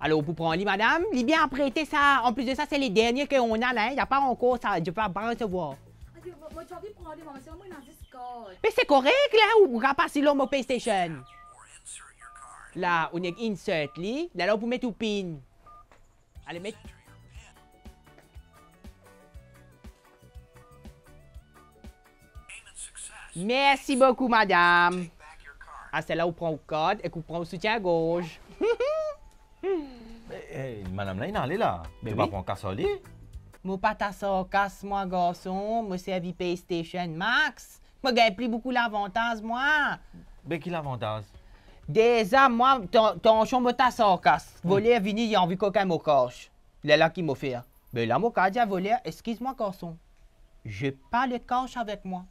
Alors, pour prendre, madame, il bien prêté ça. En plus de ça, c'est les derniers qu'on a là. Il n'y a pas encore ça. Je ne peux pas recevoir. Moi, tu as envie de prendre, maman, c'est moi, dans Discord. Mais c'est correct, là, ou on va passer l'homme au PlayStation. Là, on est insert, là, on peut mettre au pin. Allez, mettre. Merci beaucoup, madame. Ah, c'est là où on prend le code et qu'on prend le soutien à gauche. Madame là, il est allé là. Ben Tu vas oui. prendre cassoli. Moi, pas ta casse moi, garçon. Moi, servi PlayStation Max. Moi, gagne plus beaucoup l'avantage, moi. Ben, qui l'avantage? Déjà, moi, ton chambre ta casse. Voler, venir, il a envie qu'aucun me cache. Il est là qui m'a fait. Ben là, mon dit à voler, excuse-moi, garçon. Je pas le cash avec moi.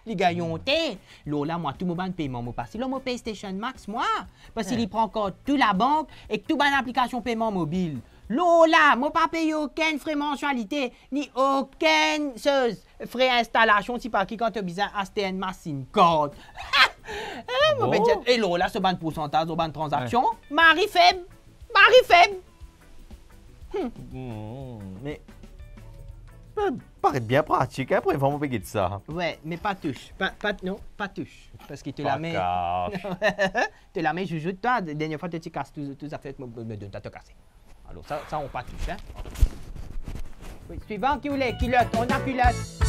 Les gars, ils ont été. Là, moi, tout mon ban de paiement, moi, parce que là, mon PlayStation Max, moi, parce qu'il prend encore toute la banque et toute mon application paiement mobile. Là, moi, pas payer aucune frais mensualité, ni aucune frais installation, si pas qui quand tu as besoin d'acheter une machine code. Et là, ce ban de pourcentage, ce ban de transaction, Marie faible. Mais. Paraît bien pratique, hein, pour vraiment payer de ça. Ouais, mais pas touche. Pas touche. Parce que tu la mets. Cache. Tu la mets, je joue toi. La dernière fois, tu casses tout ça fait me donne, t'as te cassé. Alors, ça, on pas touche, hein. Oui, suivant, qui voulait, qui l'autre, on a pilote.